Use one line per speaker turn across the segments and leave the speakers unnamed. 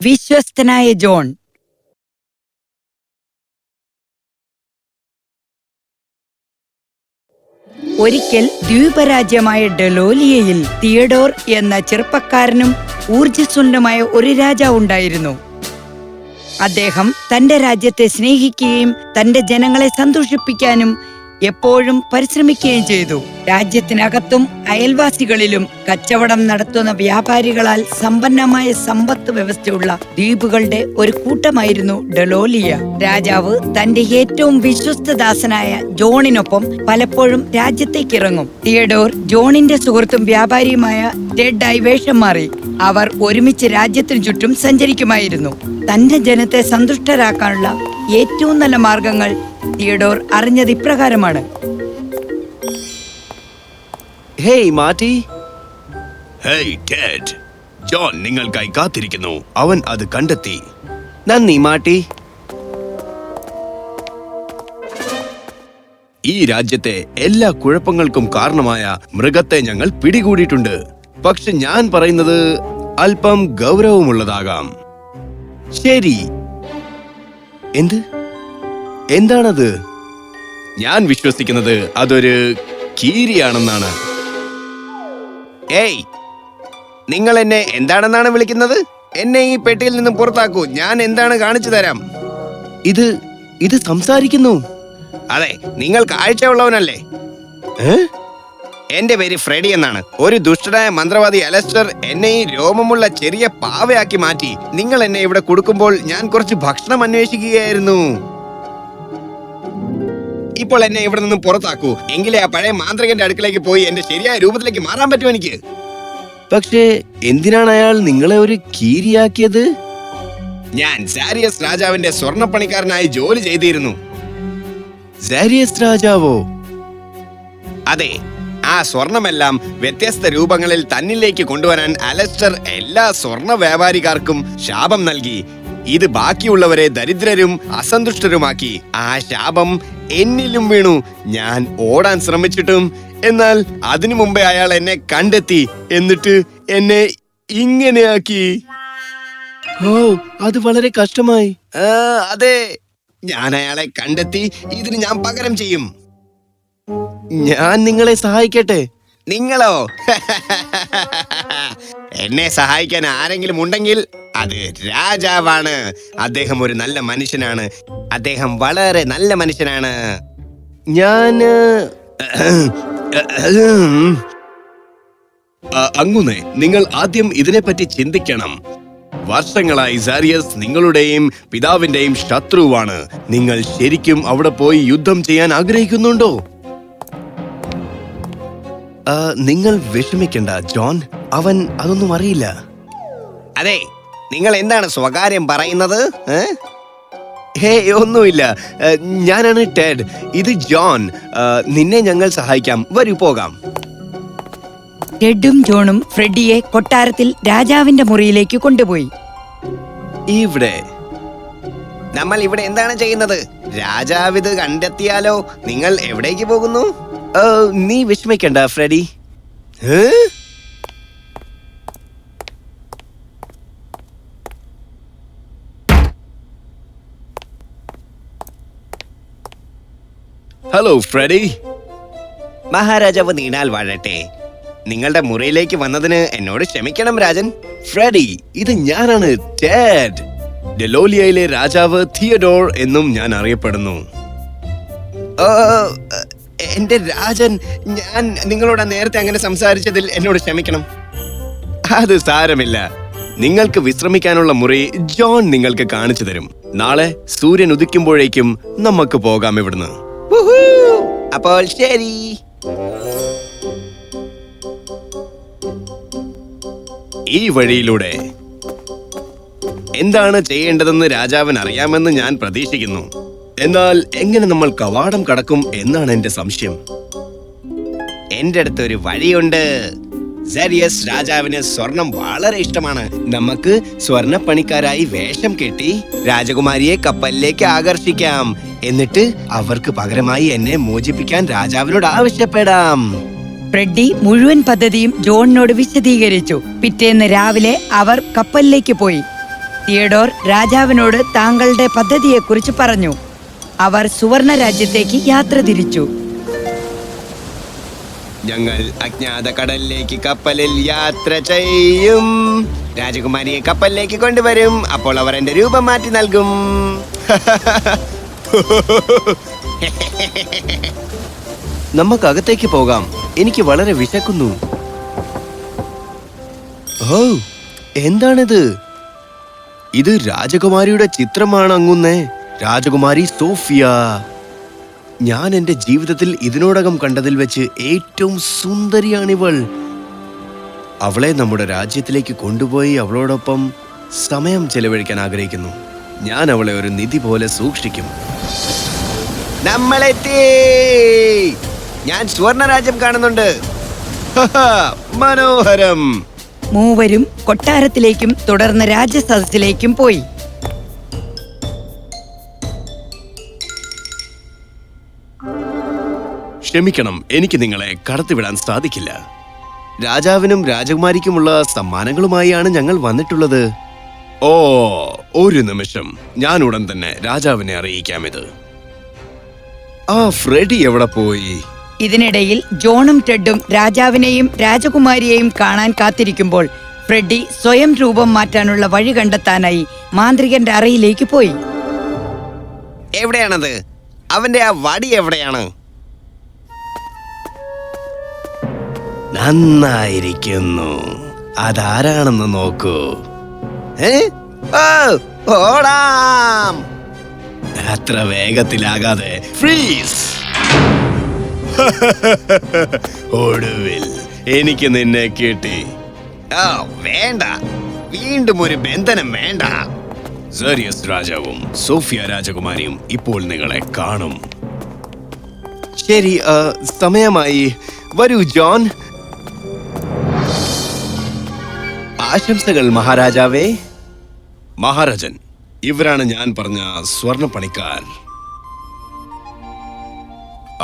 വിശ്വസ്തനായ ജോൺ. ഒരിക്കൽ ദ്വീപരാജ്യമായ ഡെലോലിയയിൽ തിയഡോർ എന്ന ചെറുപ്പക്കാരനും ഊർജ്ജസ്വലനുമായ ഒരു രാജാവുണ്ടായിരുന്നു. അദ്ദേഹം തന്റെ രാജ്യത്തെ സ്നേഹിക്കുകയും തന്റെ ജനങ്ങളെ സന്തോഷിപ്പിക്കാനും എപ്പോഴും പരിശ്രമിക്കുകയും ചെയ്തു. രാജ്യത്തിനകത്തും അയൽവാസികളിലും കച്ചവടം നടത്തുന്ന വ്യാപാരികളാൽ സമ്പന്നമായ സമ്പത്ത് വ്യവസ്ഥയുള്ള ദ്വീപുകളുടെ ഒരു കൂട്ടമായിരുന്നു ഡെലോലിയ. രാജാവ് തന്റെ ഏറ്റവും വിശ്വസ്തദാസനായ ജോണിനൊപ്പം പലപ്പോഴും രാജ്യത്തേക്ക് ഇറങ്ങും. തിയഡോർ ജോണിന്റെ സുഹൃത്തും വ്യാപാരിയുമായ ടെഡായി വേഷം മാറി. അവർ ഒരുമിച്ച് രാജ്യത്തിനു ചുറ്റും സഞ്ചരിക്കുമായിരുന്നു. തന്റെ ജനത്തെ സന്തുഷ്ടരാക്കാനുള്ള ഏറ്റവും നല്ല മാർഗങ്ങൾ തിയഡോർ അറിഞ്ഞത് ഇപ്രകാരമാണ്.
ഹേയ് മാർട്ടി. ഹേയ് ടെഡ്, ജോൺ നിങ്ങൾക്കായി കാത്തിരിക്കുന്നു. അവൻ അത് കണ്ടെത്തി. നന്ദി മാർട്ടി. ഈ രാജ്യത്തെ എല്ലാ കുഴപ്പങ്ങൾക്കും കാരണമായ മൃഗത്തെ ഞങ്ങൾ പിടികൂടിയിട്ടുണ്ട്. പക്ഷെ ഞാൻ പറയുന്നത് അല്പം ഗൗരവമുള്ളതാകാം. ശരി, എന്താണത്? ഞാൻ വിശ്വസിക്കുന്നത് അതൊരു കീരിയാണെന്നാണ്. ഏയ്, നിങ്ങൾ എന്നെ എന്താണെന്നാണ് വിളിക്കുന്നത്? എന്നെ ഈ പെട്ടിയിൽ നിന്നും പുറത്താക്കൂ. ഞാൻ എന്താണ് കാണിച്ചു തരാം. ഇത് സംസാരിക്കുന്നു. അതെ, നിങ്ങൾ കാഴ്ചയുള്ളവനല്ലേ? എന്റെ പേര് ഫ്രെഡി എന്നാണ്. ഒരു ദുഷ്ടനായ മന്ത്രവാദി അലസ്റ്റർ എന്നെ ഈ രോമമുള്ള ചെറിയ പാവയാക്കി മാറ്റി. നിങ്ങൾ എന്നെ ഇവിടെ കൊടുക്കുമ്പോൾ ഞാൻ കുറച്ച് ഭക്ഷണം അന്വേഷിക്കുകയായിരുന്നു. ഇപ്പോൾ എന്നെ ഇവിടെ നിന്നും പുറത്താക്കൂ. എങ്കിലേ ആ പഴയ മാന്ത്രികന്റെ അടുക്കളേക്ക് പോയി എന്റെ ശരിയായ രൂപത്തിലേക്ക് മാറാൻ പറ്റും എനിക്ക്. പക്ഷേ എന്തിനാണ് അയാൾ നിങ്ങളെ ഒരു കീരിയാക്കിയത്? ഞാൻ സാരിയസ് രാജാവിന്റെ സ്വർണ്ണപ്പണിക്കാരനായി ജോലി ചെയ്തിരുന്നു. സാരിയസ് രാജാവോ? അതെ. ആ സ്വർണമെല്ലാം വ്യത്യസ്ത രൂപങ്ങളിൽ തന്നിലേക്ക് കൊണ്ടുവരാൻ അലസ്റ്റർ എല്ലാ സ്വർണ്ണ വ്യാപാരികാർക്കും ശാപം നൽകി. ഇത് ബാക്കിയുള്ളവരെ ദരിദ്രരും അസന്തുഷ്ടരുമാക്കി. ആ ശാപം എന്നിലും വീണു. ഞാൻ ഓടാൻ ശ്രമിച്ചിട്ടും എന്നാൽ അതിനു മുമ്പേ അയാൾ എന്നെ കണ്ടെത്തി. എന്നിട്ട് എന്നെ ഇങ്ങനെയാക്കി. ഓ, അത് വളരെ കഷ്ടമായി. അതെ, ഞാൻ അയാളെ കണ്ടെത്തി. ഇതിന് ഞാൻ പകരം ചെയ്യും. ഞാൻ നിങ്ങളെ സഹായിക്കട്ടെ. നിങ്ങളോ? എന്നെ സഹായിക്കാൻ ആരെങ്കിലും ഉണ്ടെങ്കിൽ അത് രാജാവാണ്. അദ്ദേഹം ഒരു നല്ല മനുഷ്യനാണ്. അദ്ദേഹം വളരെ നല്ല മനുഷ്യനാണ്. അങ്ങനെ നിങ്ങൾ ആദ്യം ഇതിനെപ്പറ്റി ചിന്തിക്കണം. വർഷങ്ങളായി സാരിയസ് നിങ്ങളുടെയും പിതാവിന്റെയും ശത്രുവാണ്. നിങ്ങൾ ശരിക്കും അവിടെ പോയി യുദ്ധം ചെയ്യാൻ ആഗ്രഹിക്കുന്നുണ്ടോ? നിങ്ങൾ വിഷമിക്കണ്ട ജോൺ, അവൻ അതൊന്നും അറിയില്ല. അതെ, നിങ്ങൾ എന്താണ് സ്വകാര്യം പറയുന്നത്? ഒന്നുമില്ല. ഞാനാണ് ടെഡ്. ഇത് ജോൺ. നിന്നെ ഞങ്ങൾ സഹായിക്കാം. വരൂ, പോകാം.
ടെഡും ജോണും ഫ്രെഡിയെ കൊട്ടാരത്തിൽ രാജാവിന്റെ മുറിയിലേക്ക് കൊണ്ടുപോയി.
നമ്മൾ ഇവിടെ എന്താണ് ചെയ്യുന്നത്? രാജാവ് ഇത് കണ്ടെത്തിയാലോ? നിങ്ങൾ എവിടേക്ക് പോകുന്നു? നീ വിഷമിക്കണ്ട ഫ്രെഡി. Hello Freddy. മഹാരാജാവ് നീണാൽ വാഴട്ടെ. നിങ്ങളുടെ മുറിയിലേക്ക് വന്നതിന് എന്നോട് ക്ഷമിക്കണം രാജൻ. ഫ്രെഡി, ഇത് ഞാനാണ് ടെഡ്. ഡെലോലിയയിലെ രാജാവ് തിയഡോർ എന്നും ഞാൻ അറിയപ്പെടുന്നു. എന്റെ രാജൻ, ഞാൻ നിങ്ങളോട് നേരത്തെ അങ്ങനെ സംസാരിച്ചതിൽ എന്നോട് ക്ഷമിക്കണം. അത് സാരമില്ല. നിങ്ങൾക്ക് വിശ്രമിക്കാനുള്ള മുറി ജോൺ നിങ്ങൾക്ക് കാണിച്ചു തരും. നാളെ സൂര്യൻ ഉദിക്കുമ്പോഴേക്കും നമുക്ക് പോകാം ഇവിടുന്ന്. അപ്പോൾ ശരി. ഈ വഴിയിലൂടെ എന്താണ് ചെയ്യേണ്ടതെന്ന് രാജാവിന് അറിയാമെന്ന് ഞാൻ പ്രതീക്ഷിക്കുന്നു. എന്നാൽ എങ്ങനെ നമ്മൾ കവാടം കടക്കും എന്നാണ് എന്റെ സംശയം. എന്റെ അടുത്തൊരു വഴിയുണ്ട്. സാരിയസ് രാജാവിന് സ്വർണം വളരെ ഇഷ്ടമാണ്. നമുക്ക് സ്വർണ്ണപ്പണിക്കാരായി വേഷം കെട്ടി രാജകുമാരിയെ കപ്പലിലേക്ക് ആകർഷിക്കാം. എന്നിട്ട് അവർക്ക് പകരമായി എന്നെ മോചിപ്പിക്കാൻ രാജാവിനോട് ആവശ്യപ്പെടാം.
ഫ്രെഡി മുഴുവൻ പദ്ധതിയും ജോണിനോട് വിശദീകരിച്ചു. പിറ്റേന്ന് രാവിലെ അവർ കപ്പലിലേക്ക് പോയി. തിയഡോർ രാജാവിനോട് താങ്കളുടെ പദ്ധതിയെക്കുറിച്ച് പറഞ്ഞു. അവർ സുവർണ രാജ്യത്തേക്ക് യാത്ര തിരിച്ചു.
ഞങ്ങൾ അജ്ഞാത കടലിലേക്ക് കപ്പലിൽ യാത്ര ചെയ്യും. രാജകുമാരിയെ കപ്പലിലേക്ക് കൊണ്ടുവരും. അപ്പോൾ അവർ എന്റെ രൂപം മാറ്റി നൽകും. നമുക്ക് അകത്തേക്ക് പോകാം. എനിക്ക് വളരെ വിശക്കുന്നു. ഓ, എന്താണിത്? ഇത് രാജകുമാരിയുടെ ചിത്രമാണ് അങ്ങുന്നേ. രാജകുമാരി സോഫിയ. ഞാൻ എന്റെ ജീവിതത്തിൽ ഇതിനോടകം കണ്ടതിൽ വെച്ച് ഏറ്റവും സുന്ദരിയാണിവൾ. അവളെ നമ്മുടെ രാജ്യത്തിലേക്ക് കൊണ്ടുപോയി അവളോടൊപ്പം സമയം ചെലവഴിക്കാൻ ആഗ്രഹിക്കുന്നു. ഞാൻ അവളെ ഒരു നിധി പോലെ സൂക്ഷിക്കും. നമ്മളെത്തി. ഞാൻ സുവർണ രാജ്യം കാണുന്നുണ്ട്. മനോഹരം.
മൂവരും കൊട്ടാരത്തിലേക്കും തുടർന്ന് രാജസദസ്സിലേക്കും പോയി.
ക്ഷമിക്കണം, എനിക്ക് നിങ്ങളെ കടത്തിവിടാൻ സാധിക്കില്ല. രാജാവിനും രാജകുമാരിക്കുമുള്ള സമ്മാനങ്ങളുമായാണ് ഞങ്ങൾ വന്നിട്ടുള്ളത്. ഓ, ഒരു നിമിഷം. ഞാൻ ഉടൻ തന്നെ രാജാവിനെ അറിയിക്കാം ഇത്. ആ ഫ്രെഡി എവിടെ പോയി?
ഇതിനിടയിൽ ജോണും ടെഡും രാജാവിനെയും രാജകുമാരിയെയും കാണാൻ കാത്തിരിക്കുമ്പോൾ ഫ്രെഡി സ്വയം രൂപം മാറ്റാനുള്ള വഴി കണ്ടെത്താനായി മാന്ത്രികന്റെ അറയിലേക്ക് പോയി.
എവിടെയാണത്? അവന്റെ ആ വടി എവിടെയാണ്? നന്നായിരിക്കുന്നു. അതാരാണെന്ന് നോക്കൂ. ഓടാം. അത്ര വേഗത്തിലാകാതെ. ഫ്രീസ്. ഒടുവിൽ എനിക്ക് നിന്നെ കിട്ടി. വേണ്ട, വീണ്ടും ഒരു ബന്ധനം വേണ്ട. സെറിയസ് രാജാവും സോഫിയ രാജകുമാരിയും ഇപ്പോൾ നിങ്ങളെ കാണും. ശരി, സമയമായി. വരൂ ജോൺ. ആശംസകൾ മഹാരാജാവേ. മഹാരാജൻ, ഇവരാണ് ഞാൻ പറഞ്ഞ സ്വർണ്ണ പണിക്കാർ.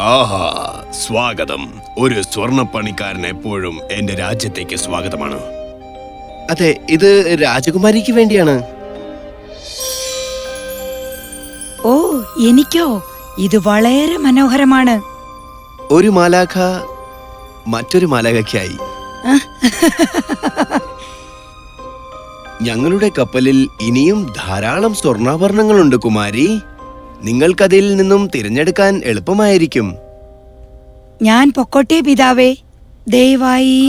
ആഹാ, സ്വാഗതം. ഒരു സ്വർണ്ണ പണിക്കാരൻ എപ്പോഴും എന്റെ രാജ്യത്തേക്ക് സ്വാഗതമാണ്. അതെ, ഇത് രാജകുമാരിക്ക് വേണ്ടിയാണ്.
ഓ, എനിക്കോ? ഇത് വളരെ മനോഹരമാണ്.
ഒരു മാലാഖ മറ്റൊരു മാലാഖയ്ക്കായി. ഞങ്ങളുടെ കപ്പലിൽ ഇനിയും ധാരാളം സ്വർണ്ണാഭരണങ്ങളുണ്ട് കുമാരി. നിങ്ങൾക്കതിൽ നിന്നും തിരഞ്ഞെടുക്കാൻ എളുപ്പമായിരിക്കും.
ഞാൻ പൊക്കോട്ടെ പിതാവേ, ദയവായി.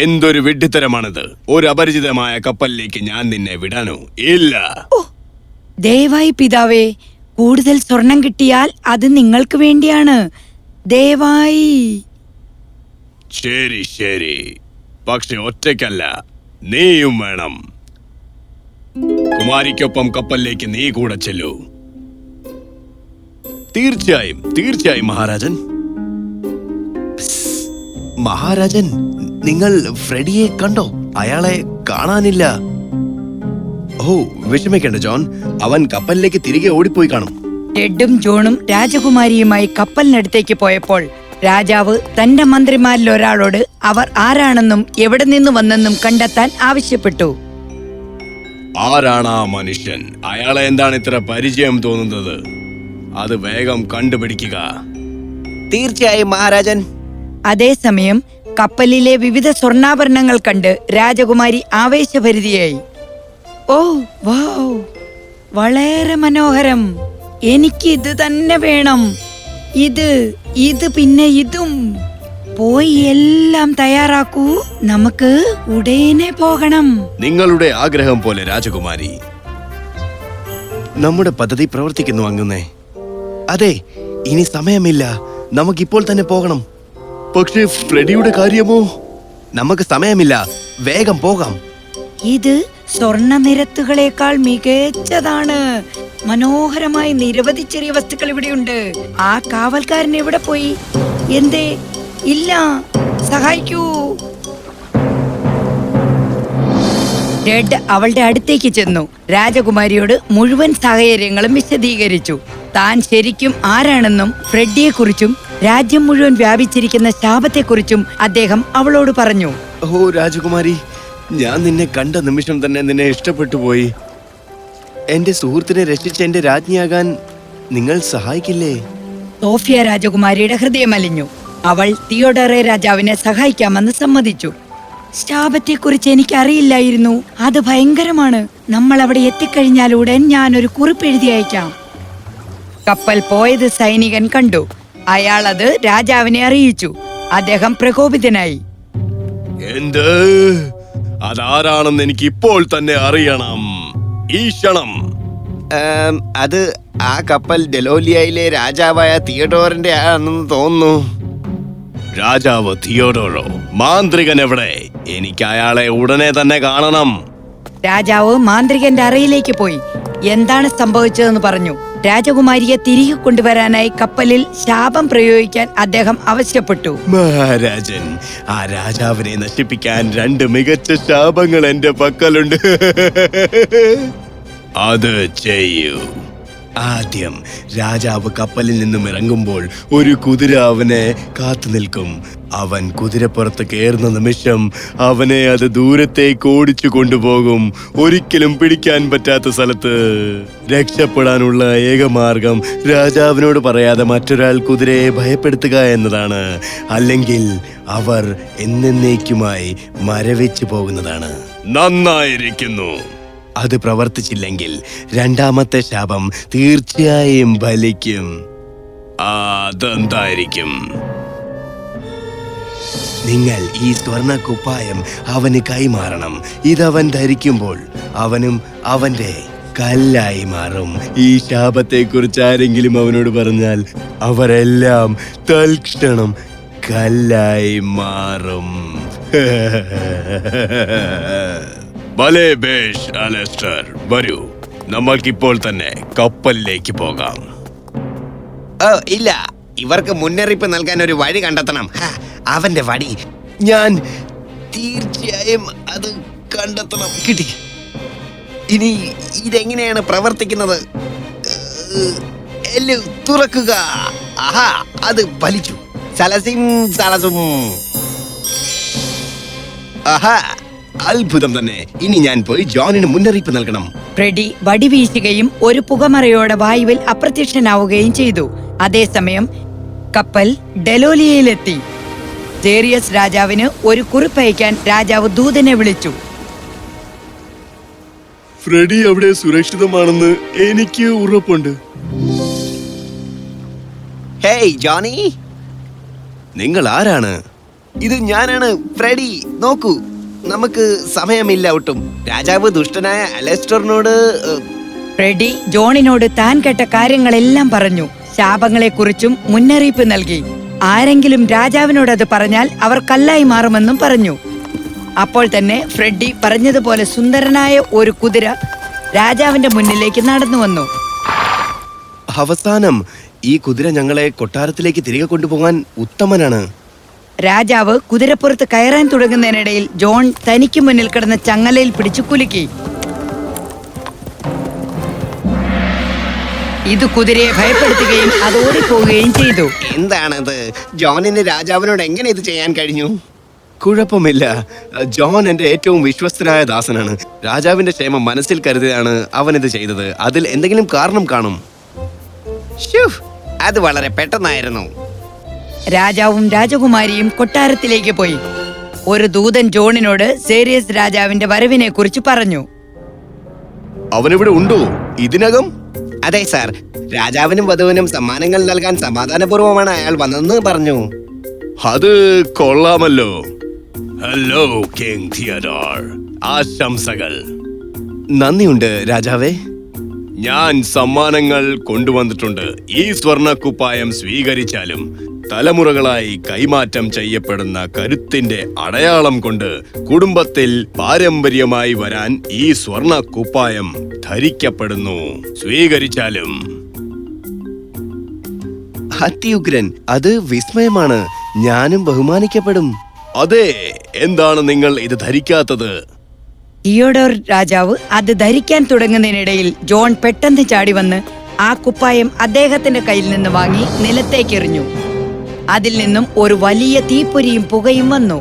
എന്തൊരു വിഡ്ഢിത്തരമാണിത്! ഒരു അപരിചിതമായ കപ്പലിലേക്ക് ഞാൻ നിന്നെ വിടാനോ? ഇല്ല.
ദയവായി പിതാവേ, കൂടുതൽ സ്വർണം കിട്ടിയാൽ അത് നിങ്ങൾക്ക് വേണ്ടിയാണ്. ദയവായി.
ശരി ശരി, പക്ഷെ ഒറ്റയ്ക്കല്ല, നീയും വേണം. കുമാരിക്കൊപ്പം കപ്പലിലേക്ക് നീ കൂടെ ചെല്ലൂ. തീർച്ചയായും തീർച്ചയായും മഹാരാജൻ. മഹാരാജൻ, നിങ്ങൾ ഫ്രെഡിയെ കണ്ടോ? അയാളെ കാണാനില്ല. ഓ, വിഷമിക്കേണ്ട ജോൺ, അവൻ കപ്പലിലേക്ക് തിരികെ ഓടിപ്പോയി കാണും.
ടെഡും ജോണും രാജകുമാരിയുമായി കപ്പലിനടുത്തേക്ക് പോയപ്പോൾ രാജാവ് തന്റെ മന്ത്രിമാരിൽ ഒരാളോട് അവർ ആരാണെന്നും എവിടെ നിന്ന് വന്നെന്നും കണ്ടെത്താൻ ആവശ്യപ്പെട്ടു.
ആരാണ് ആ മനുഷ്യൻ? അയാളെ എന്താണ് ഇത്ര പരിചയം തോന്നുന്നത്? അത് വേഗം കണ്ടുപിടിക്കുക. തീർച്ചയായും മഹാരാജൻ.
അതേസമയം കപ്പലിലെ വിവിധ സ്വർണ്ണാഭരണങ്ങൾ കണ്ട് രാജകുമാരി ആവേശഭരിതയായി. ഓ വൗ, വളരെ മനോഹരം. എനിക്ക് ഇത് തന്നെ വേണം. ഇത് പിന്നെ ഇതും. പോയി എല്ലാം തയ്യാറാക്കൂ, നമുക്ക് ഉടനെ പോകണം.
നിങ്ങളുടെ ആഗ്രഹം പോലെ രാജകുമാരി. നമ്മുടെ പദ്ധതി പ്രവർത്തിക്കുന്നു അങ്ങുന്നേ. അതെ, ഇനി സമയമില്ല, നമുക്കിപ്പോൾ തന്നെ പോകണം. പക്ഷേ ഫ്രെഡിയുടെ കാര്യമോ? നമുക്ക് സമയമില്ല, വേഗം പോകാം.
ഇത് സ്വർണ്ണ നിരത്തുകളേക്കാൾ മികച്ചതാണ്. മനോഹരമായ നിരവധി ചെറിയ വസ്തുക്കൾ ഇവിടെയുണ്ട്. ആ കാവൽക്കാരൻ എവിടെ പോയി? എന്തേ? ഇല്ല, സഹായിക്കൂ. ടെഡ് അവളുടെ അടുത്തേക്ക് ചെന്നു രാജകുമാരിയോട് മുഴുവൻ സാഹചര്യങ്ങളും വിശദീകരിച്ചു. താൻ ശരിക്കും ആരാണെന്നും ഫ്രെഡിയെക്കുറിച്ചും രാജ്യം മുഴുവൻ വ്യാപിച്ചിരിക്കുന്ന ശാപത്തെക്കുറിച്ചും അദ്ദേഹം അവളോട് പറഞ്ഞു.
ഓ രാജകുമാരി, ഞാൻ നിന്നെ കണ്ട നിമിഷം തന്നെ നിന്നെ ഇഷ്ടപ്പെട്ടു പോയി. എന്റെ സുഹൃത്തിനെ രക്ഷിച്ച എന്റെ രാജ്ഞിയാകാൻ നിങ്ങൾ സഹായിക്കില്ലേ?
സോഫിയ രാജകുമാരിയുടെ ഹൃദയം അലിഞ്ഞു. അവൾ തിയോഡോറെ രാജാവിനെ സഹായിക്കാമെന്ന് സമ്മതിച്ചു. ശാപത്തെക്കുറിച്ച് എനിക്ക് അറിയില്ലായിരുന്നു. അത് ഭയങ്കരമാണ്. നമ്മൾ അവിടെ എത്തിക്കഴിഞ്ഞാലുടൻ ഞാനൊരു കുറിപ്പ് എഴുതി അയക്കാം. കപ്പൽ പോയത് സൈനികൻ കണ്ടു. അയാൾ അത് രാജാവിനെ അറിയിച്ചു. അദ്ദേഹം പ്രകോപിതനായി.
എന്ത്? അതാരാണെന്ന് എനിക്ക് ഇപ്പോൾ തന്നെ അറിയണം. ഈ ക്ഷണം. അത് ആ കപ്പൽ ഡെലോലിയയിലെ രാജാവായ തിയോഡോറിന്റെ ആണെന്ന് തോന്നുന്നു. രാജാവ് തിയോഡോറോ? മാന്ത്രികൻ എവിടെ? എനിക്ക് അയാളെ ഉടനെ തന്നെ കാണണം.
രാജാവ് മാന്ത്രികന്റെ അറയിലേക്ക് പോയി എന്താണ് സംഭവിച്ചതെന്ന് പറഞ്ഞു. രാജകുമാരിയെ തിരികെ കൊണ്ടുവരാനായി കപ്പലിൽ ശാപം പ്രയോഗിക്കാൻ അദ്ദേഹം ആവശ്യപ്പെട്ടു.
മഹാരാജൻ, ആ രാജാവിനെ നശിപ്പിക്കാൻ 2 മികച്ച ശാപങ്ങൾ എന്റെ പക്കലുണ്ട്. അത് ചെയ്യൂ. ആദ്യം രാജാവ് കപ്പലിൽ നിന്നും ഇറങ്ങുമ്പോൾ ഒരു കുതിര അവനെ കാത്തു നിൽക്കും. അവൻ കുതിരപ്പുറത്ത് കയറുന്ന നിമിഷം അവനെ അത് ദൂരത്തേക്ക് ഓടിച്ചു കൊണ്ടുപോകും. ഒരിക്കലും പിടിക്കാൻ പറ്റാത്ത സ്ഥലത്ത്. രക്ഷപ്പെടാനുള്ള ഏക മാർഗം രാജാവിനോട് പറയാതെ മറ്റൊരാൾ കുതിരയെ ഭയപ്പെടുത്തുക എന്നതാണ്. അല്ലെങ്കിൽ അവർ എന്നേക്കുമായി മരവിച്ചു പോകുന്നതാണ്. നന്നായിരിക്കുന്നു. അത് പ്രവർത്തിച്ചില്ലെങ്കിൽ 2ാമത്തെ ശാപം തീർച്ചയായും ഫലിക്കും. അതെന്തായിരിക്കും? നിങ്ങൾ ഈ സ്വർണ്ണ കുപ്പായം അവന് കൈമാറണം. ഇതവൻ ധരിക്കുമ്പോൾ അവനും അവന്റെ കല്ലായി മാറും. ഈ ശാപത്തെക്കുറിച്ച് ആരെങ്കിലും അവനോട് പറഞ്ഞാൽ അവരെല്ലാം തൽക്ഷണം കല്ലായി മാറും. ഭലേ ബേഷ് അലസ്റ്റർ, വരൂ, നമ്മൾക്കിപ്പോൾ തന്നെ കപ്പലിലേക്ക് പോകാം. ഇല്ല, ഇവർക്ക് മുന്നറിയിപ്പ് നൽകാൻ ഒരു വഴി കണ്ടെത്തണം. അവന്റെ വടി ഞാൻ തീർച്ചയായും അത് കണ്ടെത്തണം. കിട്ടി. ഇനി ഇതെങ്ങനെയാണ് പ്രവർത്തിക്കുന്നത്? എല്ലു തുറക്കുക. ആഹാ, അത് വലിച്ചു. സലസിം സലസും. ആഹാ, അത്ഭുതം തന്നെ. ഇനി ഞാൻ പോയി ജോണിന് മുന്നറിയിപ്പ് നൽകണം.
ഫ്രെഡി വടി വീശുകയും ഒരു പുകമറയോടെ വായുവിൽ അപ്രത്യക്ഷനാവുകയും ചെയ്തു. അതേസമയം കപ്പൽ ഡെലോലിയയിലെത്തി. ജേറിയസ് രാജാവിന് ഒരു കുറിപ്പയക്കാൻ രാജാവ് ദൂതനെ വിളിച്ചു.
ഫ്രെഡി അവിടെ സുരക്ഷിതമാണെന്ന് എനിക്ക് ഉറപ്പുണ്ട്. ഹേയ് ജോണി, നിങ്ങൾ ആരാണ്? ഇത് ഞാനാണ്, ഫ്രെഡി. നോക്കൂ, നമുക്ക് സമയമില്ല ഒട്ടും. രാജാവ് ദുഷ്ടനായ അലസ്റ്ററിനോട്.
ഫ്രെഡി ജോണിനോട് താൻ കേട്ട കാര്യങ്ങളെല്ലാം പറഞ്ഞു. ശാപങ്ങളെക്കുറിച്ചും മുന്നറിയിപ്പ് നൽകി. ആരെങ്കിലും രാജാവിനോട് അത് പറഞ്ഞാൽ അവർ കല്ലായി മാറുമെന്നും പറഞ്ഞു. അപ്പോൾ തന്നെ ഫ്രെഡി പറഞ്ഞതുപോലെ സുന്ദരനായ ഒരു കുതിര രാജാവിന്റെ മുന്നിലേക്ക് നടന്നു വന്നു.
അവസാനം ഈ കുതിര ഞങ്ങളെ കൊട്ടാരത്തിലേക്ക് തിരികെ കൊണ്ടുപോകാൻ ഉത്തമനാണ്.
രാജാവ് കുതിരപ്പുറത്ത് കയറാൻ തുടങ്ങുന്നതിനിടയിൽ ജോൺ തനിക്ക് മുന്നിൽ കിടന്ന ചങ്ങലയിൽ പിടിച്ചു കുലുക്കി. ഇത് കുതിരയെ ഭയപ്പെടുത്തുകയും അത് ഓടിപ്പോവുകയും ചെയ്തു.
എന്താണത്? ജോണിന് രാജാവിനോട് എങ്ങനെ ഇത് ചെയ്യാൻ കഴിഞ്ഞു? കുഴപ്പമില്ല, ജോൺ എന്റെ ഏറ്റവും വിശ്വസ്തനായ ദാസനാണ്. രാജാവിന്റെ ക്ഷേമം മനസ്സിൽ കരുതിയാണ് അവൻ ഇത് ചെയ്തത്. അതിൽ എന്തെങ്കിലും കാരണം കാണും. അത് വളരെ പെട്ടെന്നായിരുന്നു.
രാജാവും രാജകുമാരിയും കൊട്ടാരത്തിലേക്ക് പോയി. ഒരു ദൂതൻ ജോണിനോട് സേരിയസ് രാജാവിന്റെ വരവിനെ കുറിച്ച് പറഞ്ഞു.
അവനിവിടെ ഉണ്ടോ ഇതിനകം? അതെ സാർ, രാജാവിനും വധുവിനും സമ്മാനങ്ങൾ നൽകാൻ സമാധാനപൂർവ്വമാണ് അയാൾ വന്നതെന്ന് പറഞ്ഞു. അത് കൊള്ളാമല്ലോ. ഹലോ കിങ് തിയോഡോർ, ആശംസകൾ. നന്ദിയുണ്ട് രാജാവേ. ഞാൻ സമ്മാനങ്ങൾ കൊണ്ടുവന്നിട്ടുണ്ട്. ഈ സ്വർണ്ണക്കുപ്പായം സ്വീകരിച്ചാലും തലമുറകളായി കൈമാറ്റം ചെയ്യപ്പെടുന്ന കരുത്തിന്റെ അടയാളം കൊണ്ട് കുടുംബത്തിൽ പാരമ്പര്യമായി വരാൻ ഈ സ്വർണ്ണക്കുപ്പായം ധരിക്കപ്പെടുന്നു. സ്വീകരിച്ചാലും. അത്യുഗ്രൻ, അത് വിസ്മയമാണ്. ഞാനും ബഹുമാനിക്കപ്പെടും. അതെ, എന്താണ് നിങ്ങൾ ഇത് ധരിക്കാത്തത്?
തിയോഡോർ രാജാവ് അത് ധരിക്കാൻ തുടങ്ങുന്നതിനിടയിൽ ജോൺ പെട്ടെന്ന് ചാടി വന്ന് ആ കുപ്പായം അദ്ദേഹത്തിന്റെ കയ്യിൽ നിന്ന് വാങ്ങി നിലത്തേക്കെറിഞ്ഞു. അതിൽ നിന്നും ഒരു വലിയ തീപ്പൊരിയും പുകയും വന്നു.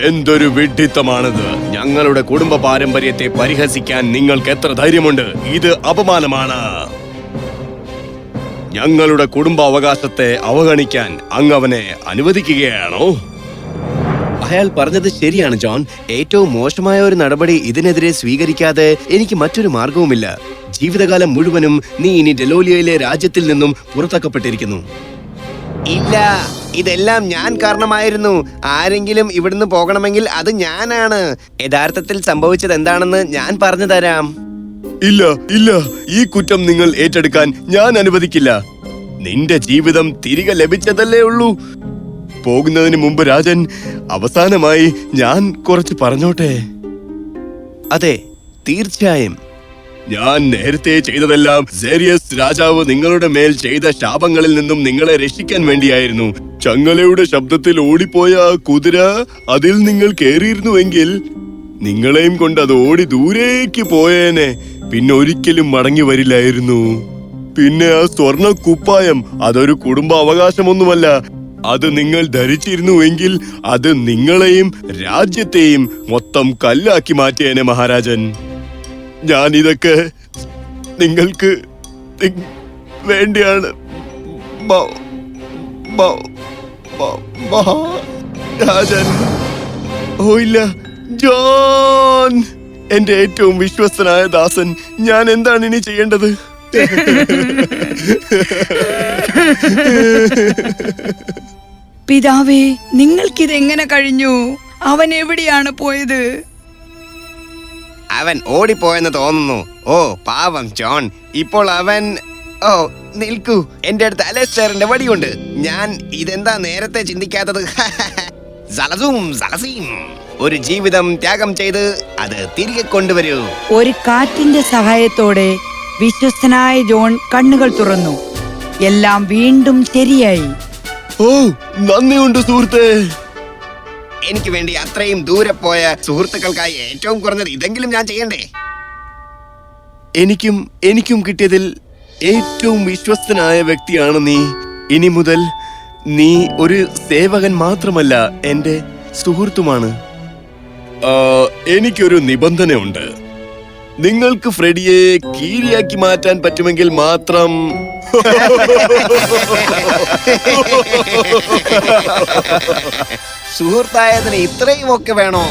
എന്തൊരു വിഡ്ഢിത്തമാണിത്! ഞങ്ങളുടെ കുടുംബ പാരമ്പര്യത്തെ പരിഹസിക്കാൻ നിങ്ങൾക്ക് എത്ര ധൈര്യമുണ്ട്? ഇത് അപമാനമാണ്. ഞങ്ങളുടെ കുടുംബ അവകാശത്തെ അവഗണിക്കാൻ അങ്ങ് അവനെ അനുവദിക്കുകയാണോ? അയാൾ പറഞ്ഞത് ശരിയാണ് ജോൺ. ഏറ്റവും മോശമായ ഒരു നടപടി ഇതിനെതിരെ സ്വീകരിക്കാതെ എനിക്ക് മറ്റൊരു മാർഗവുമില്ല. ജീവിതകാലം മുഴുവനും നീ ഇനി ഡെലോലിയയിലെ രാജ്യത്തിൽ നിന്നും പുറത്താക്കപ്പെട്ടിരിക്കുന്നു. ഇല്ല, ഇതെല്ലാം ഞാൻ കാരണമായിരുന്നു. ആരെങ്കിലും ഇവിടുന്ന് പോകണമെങ്കിൽ അത് ഞാനാണ്. യഥാർത്ഥത്തിൽ സംഭവിച്ചത് എന്താണെന്ന് ഞാൻ പറഞ്ഞു തരാം. ഇല്ല ഇല്ല, ഈ കുറ്റം നിങ്ങൾ ഏറ്റെടുക്കാൻ ഞാൻ അനുവദിക്കില്ല. നിന്റെ ജീവിതം തിരികെ ലഭിച്ചതല്ലേ ഉള്ളൂ. പോകുന്നതിന് മുമ്പ് രാജൻ, അവസാനമായി ഞാൻ കുറച്ച് പറഞ്ഞോട്ടെ? അതെ, തീർച്ചയായും. ഞാൻ നേരത്തെ ചെയ്തതെല്ലാം സെരിയസ് രാജാവ് നിങ്ങളുടെ മേൽ ചെയ്ത ശാപങ്ങളിൽ നിന്നും നിങ്ങളെ രക്ഷിക്കാൻ വേണ്ടിയായിരുന്നു. ചങ്ങലയുടെ ശബ്ദത്തിൽ ഓടിപ്പോയ ആ കുതിര, അതിൽ നിങ്ങൾ കേറിയിരുന്നുവെങ്കിൽ നിങ്ങളെയും കൊണ്ട് അത് ഓടി ദൂരേക്ക് പോയേനെ. പിന്നെ ഒരിക്കലും മടങ്ങി വരില്ലായിരുന്നു. പിന്നെ ആ സ്വർണ്ണ കുപ്പായം, അതൊരു കുടുംബ അവകാശമൊന്നുമല്ല. അത് നിങ്ങൾ ധരിച്ചിരുന്നുവെങ്കിൽ അത് നിങ്ങളെയും രാജ്യത്തെയും മൊത്തം കല്ലാക്കി മാറ്റിയേനെ മഹാരാജൻ. ഞാനിതൊക്കെ നിങ്ങൾക്ക് വേണ്ടിയാണ് മഹാരാജൻ. ഓ ഇല്ല, ജോൺ, എന്റെ ഏറ്റവും വിശ്വസ്തനായ ദാസൻ, ഞാൻ എന്താണ് ഇനി ചെയ്യേണ്ടത്?
പിതാവേ, നിങ്ങൾക്കിതെങ്ങനെ കഴിഞ്ഞു? അവൻ എവിടെയാണ് പോയത്?
അവൻ ഓടിപ്പോയെന്ന് തോന്നുന്നു. ഓ പാവം ജോൺ. ഇപ്പോൾ അവൻ... ഓ നിൽക്കൂ, എന്റെ അടുത്ത് അലസ്റ്ററിന്റെ വടിയുണ്ട്. ഞാൻ ഇതെന്താ നേരത്തെ ചിന്തിക്കാത്തത്? സലസൂം സലസീം. ഒരു ജീവിതം ത്യാഗം ചെയ്ത് അത് തിരികെ കൊണ്ടുവരൂ.
ഒരു കാറ്റിന്റെ സഹായത്തോടെ വിശ്വസ്തനായ ജോൺ കണ്ണുകൾ തുറന്നു. എല്ലാം വീണ്ടും ശരിയായി.
ഓ നന്ദിയുണ്ട് സുഹൃത്തേ. എനിക്ക് വേണ്ടി അത്രയും ദൂരെ പോയ സുഹൃത്തുക്കൾക്കായി ഏറ്റവും കുറഞ്ഞത് ഇതെങ്കിലും ഞാൻ ചെയ്യണ്ടേ? എനിക്കും കിട്ടിയതിൽ ഏറ്റവും വിശ്വസ്തനായ വ്യക്തിയാണ് നീ. ഇനി മുതൽ നീ ഒരു സേവകൻ മാത്രമല്ല, എന്റെ സുഹൃത്തുമാണ്. എനിക്കൊരു നിബന്ധനയുണ്ട്. നിങ്ങൾക്ക് ഫ്രെഡിയെ കീരിയാക്കി മാറ്റാൻ പറ്റുമെങ്കിൽ മാത്രം. സുഹൃത്തായതിന് ഇത്രയും ഒക്കെ വേണോ?